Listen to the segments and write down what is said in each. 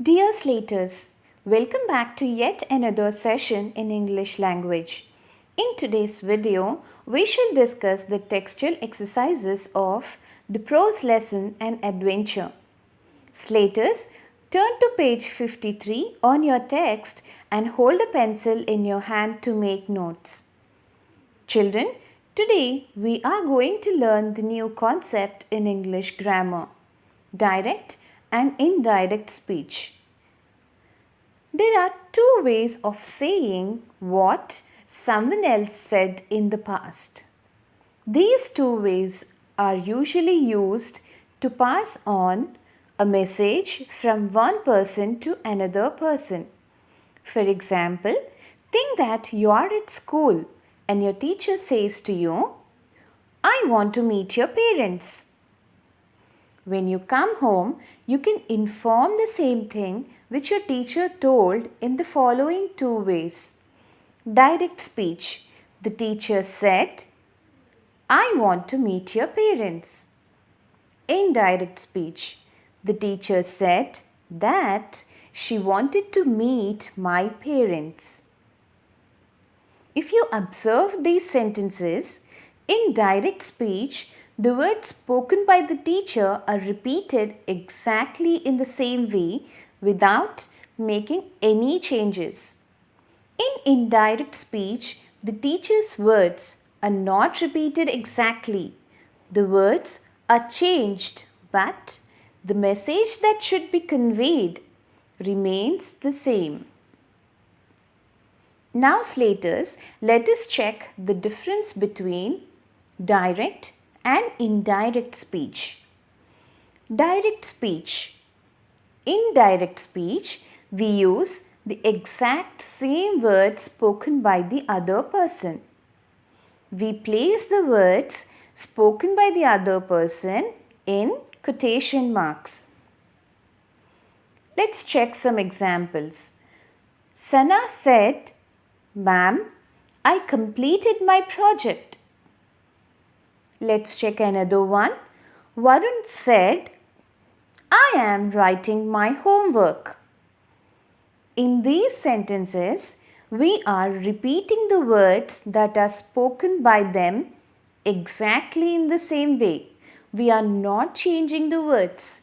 Dear Slaters, welcome back to yet another session in English language. In today's video, we shall discuss the textual exercises of the prose lesson and adventure. Slaters, turn to page 53 on your text and hold a pencil in your hand to make notes. Children, today we are going to learn the new concept in English grammar, direct and indirect speech. There are two ways of saying what someone else said in the past. These two ways are usually used to pass on a message from one person to another person. For example, think that you are at school and your teacher says to you, "I want to meet your parents." When you come home, you can inform the same thing which your teacher told in the following two ways. Direct speech. The teacher said, "I want to meet your parents." Indirect speech. The teacher said that she wanted to meet my parents. If you observe these sentences, in direct speech, the words spoken by the teacher are repeated exactly in the same way without making any changes. In indirect speech, the teacher's words are not repeated exactly. The words are changed, but the message that should be conveyed remains the same. Now, Slaters, let us check the difference between direct and indirect speech. Direct speech. In direct speech, we use the exact same words spoken by the other person. We place the words spoken by the other person in quotation marks. Let's check some examples. Sana said, "Ma'am, I completed my project." Let's check another one. Varun said, "I am writing my homework." In these sentences, we are repeating the words that are spoken by them exactly in the same way. We are not changing the words.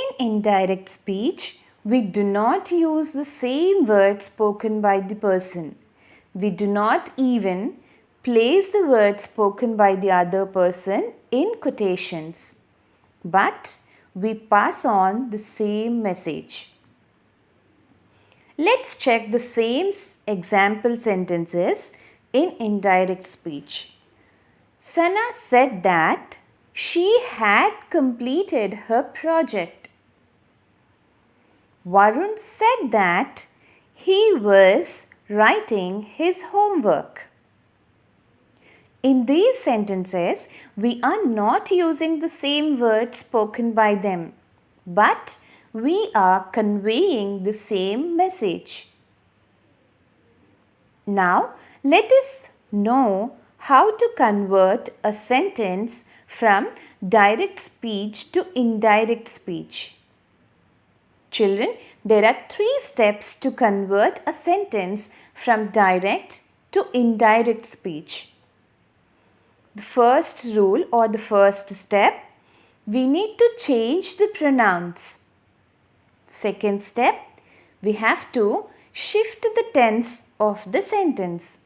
In indirect speech, we do not use the same words spoken by the person. We do not even place the words spoken by the other person in quotations, but we pass on the same message. Let's check the same example sentences in indirect speech. Sana said that she had completed her project. Varun said that he was writing his homework. In these sentences, we are not using the same words spoken by them, but we are conveying the same message. Now, let us know how to convert a sentence from direct speech to indirect speech. Children, there are 3 steps to convert a sentence from direct to indirect speech. The first rule or the first step, we need to change the pronouns. Second step, we have to shift the tense of the sentence.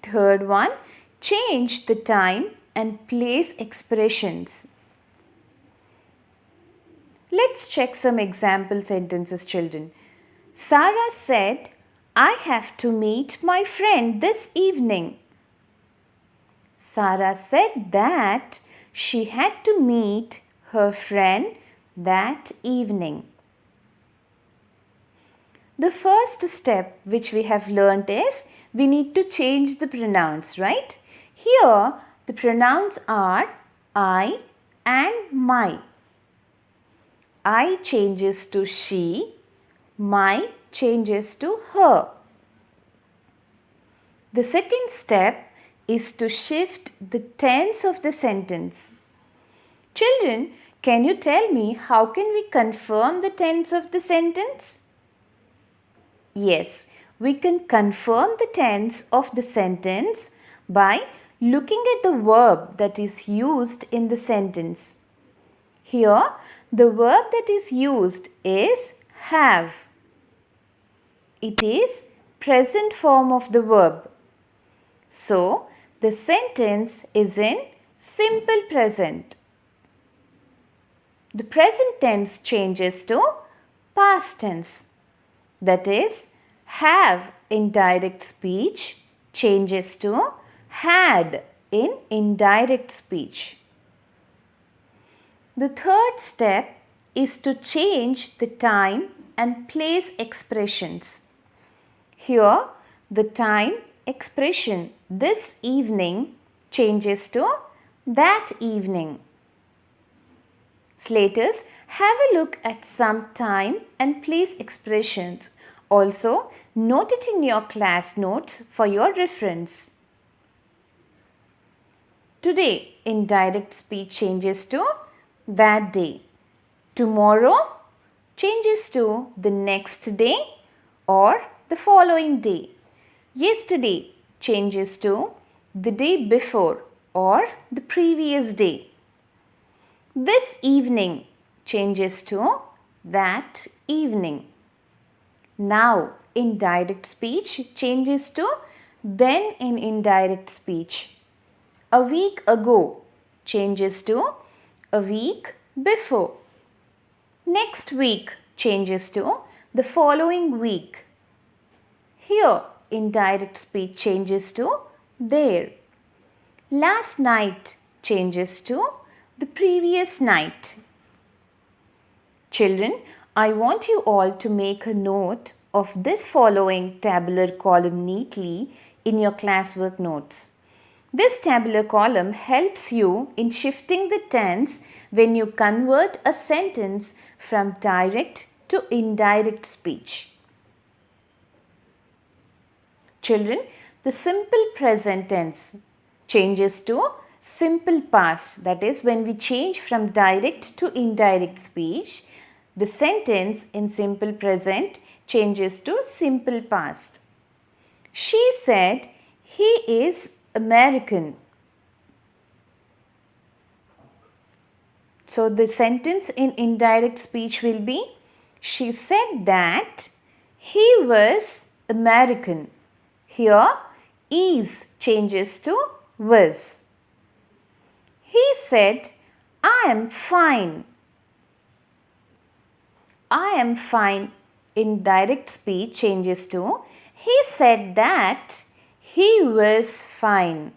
Third one, change the time and place expressions. Let's check some example sentences, children. Sarah said, "I have to meet my friend this evening." Sarah said that she had to meet her friend that evening. The first step which we have learnt is we need to change the pronouns, right? Here the pronouns are I and my. I changes to she, my changes to her. The second step is to shift the tense of the sentence. Children, Can you tell me how can we confirm the tense of the sentence? Yes, we can confirm the tense of the sentence by looking at the verb that is used in the sentence. Here, the verb that is used is have. It is present form of the verb. So, the sentence is in simple present. The present tense changes to past tense. That is, have in direct speech changes to had in indirect speech. The third step is to change the time and place expressions. Here, the time expression this evening changes to that evening. So let us have a look at some time and place expressions. Also, note it in your class notes for your reference. Today, indirect speech changes to that day. Tomorrow changes to the next day or the following day. Yesterday changes to the day before or the previous day. This evening changes to that evening. Now, indirect speech changes to then in indirect speech. A week ago changes to a week before. Next week changes to the following week. Here, indirect speech changes to there. Last night changes to the previous night. Children, I want you all to make a note of this following tabular column neatly in your classwork notes. This tabular column helps you in shifting the tense when you convert a sentence from direct to indirect speech. Children, the simple present tense changes to simple past. That is, when we change from direct to indirect speech, the sentence in simple present changes to simple past. She said he is American. So the sentence in indirect speech will be, she said that he was American. Here, is changes to was. He said, I am fine. I am fine in direct speech changes to, he said that he was fine.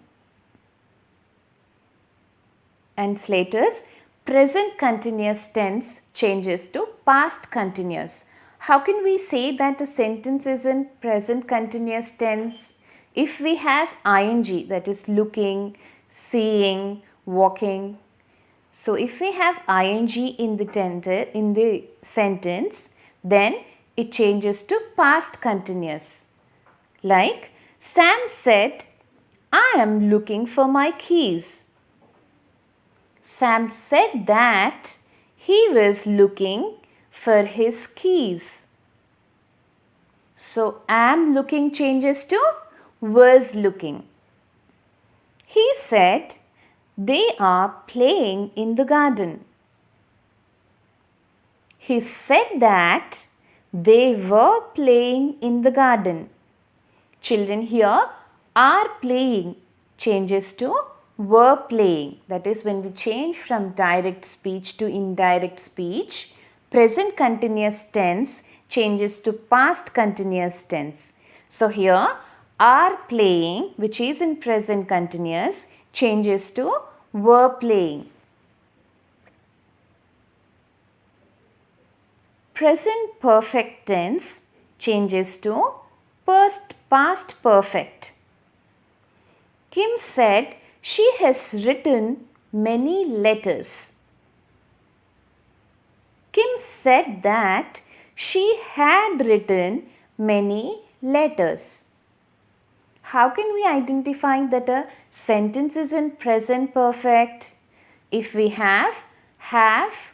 And Slater's present continuous tense changes to past continuous. How can we say that a sentence is in present continuous tense? If we have ing, that is looking, seeing, walking. So if we have ing in the sentence, then it changes to past continuous. Like Sam said, I am looking for my keys. Sam said that he was looking for his keys. So am looking changes to was looking. He said they are playing in the garden. He said that they were playing in the garden. Children, here are playing changes to were playing. That is, when we change from direct speech to indirect speech, present continuous tense changes to past continuous tense. So here are playing, which is in present continuous, changes to were playing. Present perfect tense changes to past perfect. Kim said she has written many letters. Kim said that she had written many letters. How can we identify that a sentence is in present perfect? If we have have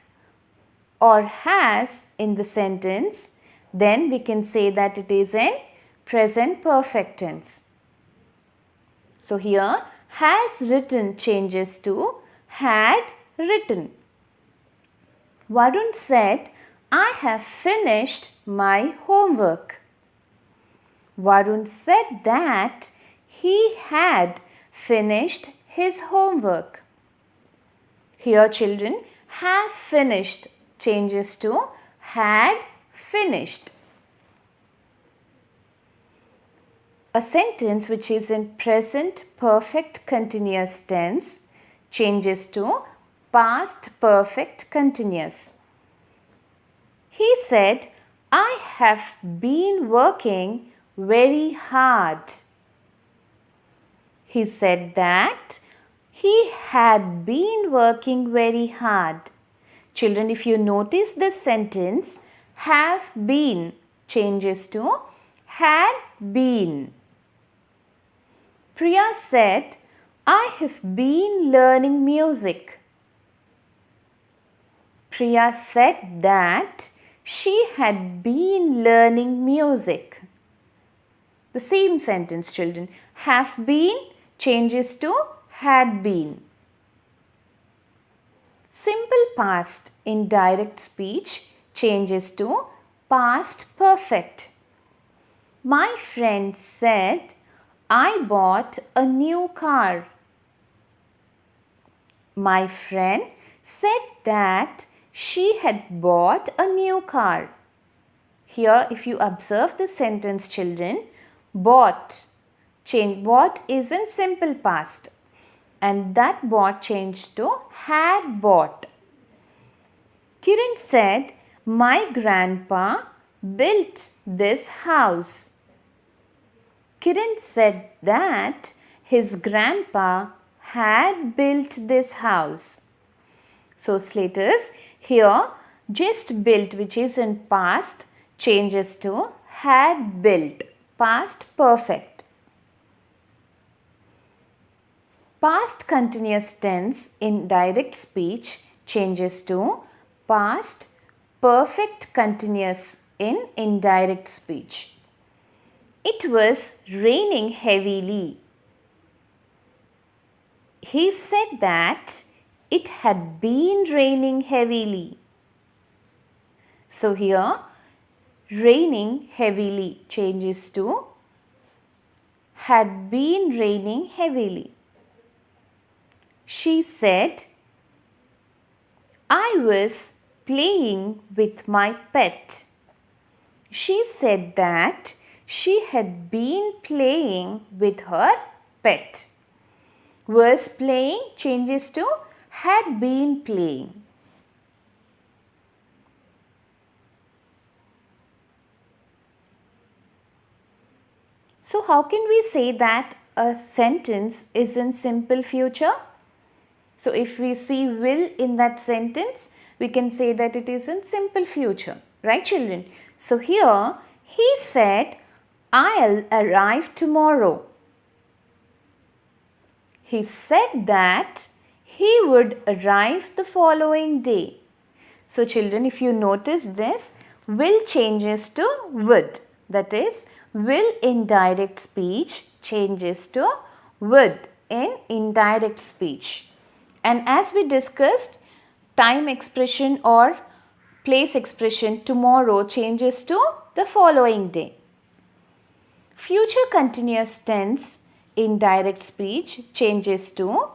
or has in the sentence, then we can say that it is in present perfect tense. So here has written changes to had written. Varun said, I have finished my homework. Varun said that he had finished his homework. Here children, have finished changes to had finished. A sentence which is in present perfect continuous tense changes to past perfect continuous. He said, I have been working very hard. He said that he had been working very hard. Children, if you notice this sentence, have been changes to had been. Priya said, I have been learning music. Priya said that she had been learning music. The same sentence, children. Have been changes to had been. Simple past in direct speech changes to past perfect. My friend said, I bought a new car. My friend said that she had bought a new car. Here, if you observe the sentence, children, bought is in simple past, and that bought changed to had bought. Kiran said, my grandpa built this house. Kiran said that his grandpa had built this house. So Slaters, here just built, which is in past, changes to had built, past perfect. Past continuous tense in direct speech changes to past perfect continuous in indirect speech. It was raining heavily. He said that it had been raining heavily. So here, raining heavily changes to had been raining heavily. She said, I was playing with my pet. She said that she had been playing with her pet. Was playing changes to had been playing. So how can we say that a sentence is in simple future? So if we see will in that sentence, we can say that it is in simple future. Right, children? So here he said, I'll arrive tomorrow. He said that he would arrive the following day. So children, if you notice this, will changes to would. That is, will in direct speech changes to would in indirect speech. And as we discussed, time expression or place expression tomorrow changes to the following day. Future continuous tense in direct speech changes to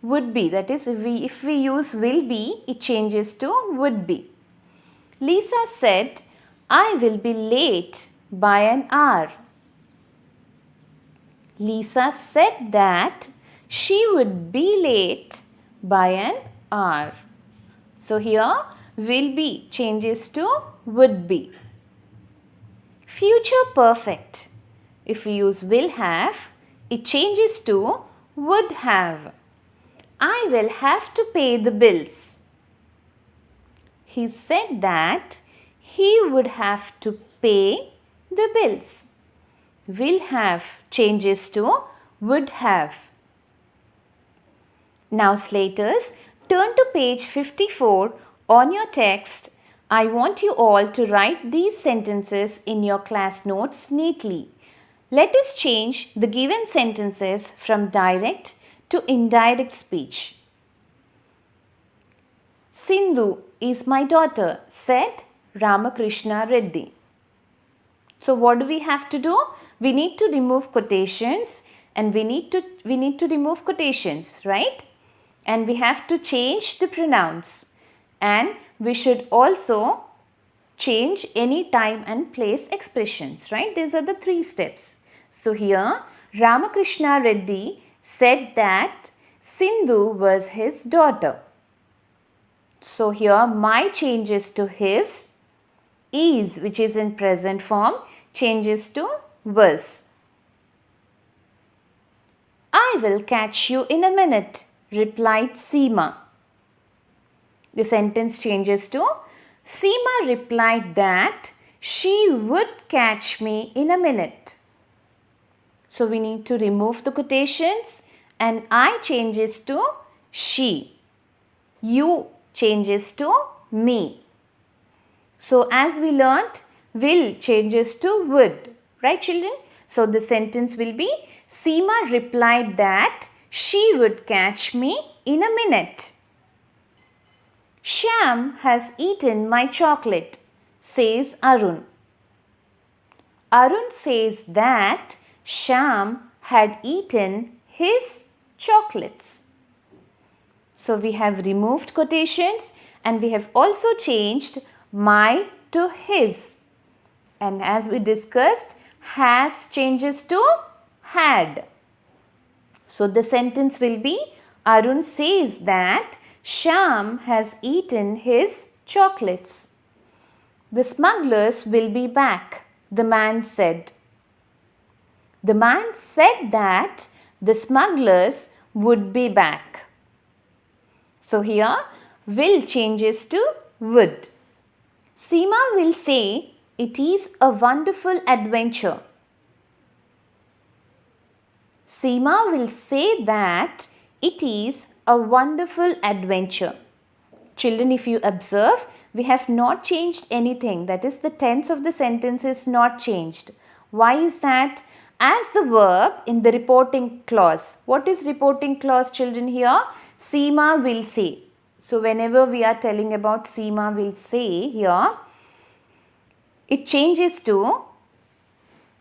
would be. That is, if we use will be, it changes to would be. Lisa said, I will be late by an hour. Lisa said that she would be late by an hour. So here will be changes to would be. Future perfect. If we use will have, it changes to would have. I will have to pay the bills. He said that he would have to pay the bills. Will have changes to would have. Now Slaters, Turn to page 54 on your text. I want you all to write these sentences in your class notes neatly. Let us change the given sentences from direct to indirect speech. Sindhu is my daughter, said Ramakrishna Reddy. So what do we have to do? We need to remove quotations and we need to remove quotations, right? And we have to change the pronouns. And we should also change any time and place expressions, right? These are the 3 steps. So here Ramakrishna Reddy said that Sindhu was his daughter. So here my changes to his, is, which is in present form, changes to was. I will catch you in a minute, replied Seema. The sentence changes to Seema replied that she would catch me in a minute. So we need to remove the quotations and I changes to she. You changes to me. So as we learnt, will changes to would. Right, children? So the sentence will be Seema replied that she would catch me in a minute. Shyam has eaten my chocolate, says Arun. Arun says that Shyam had eaten his chocolates. So we have removed quotations and we have also changed my to his. And as we discussed, has changes to had. So the sentence will be Arun says that Shyam has eaten his chocolates. The smugglers will be back, the man said. The man said that the smugglers would be back. So here will changes to would. Seema will say it is a wonderful adventure. Seema will say that it is a wonderful adventure. Children, if you observe, we have not changed anything. That is, the tense of the sentence is not changed. Why is that? As the verb in the reporting clause. What is reporting clause, children, here? Seema will say. So whenever we are telling about Seema will say here, it changes to,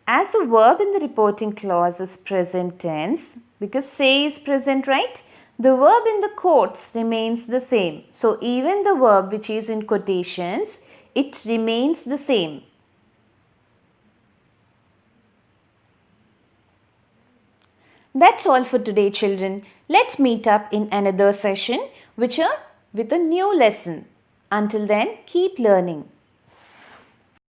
as the verb in the reporting clause is present tense, because say is present, right? The verb in the quotes remains the same. So even the verb which is in quotations, it remains the same. That's all for today, children. Let's meet up in another session with a new lesson. Until then, keep learning.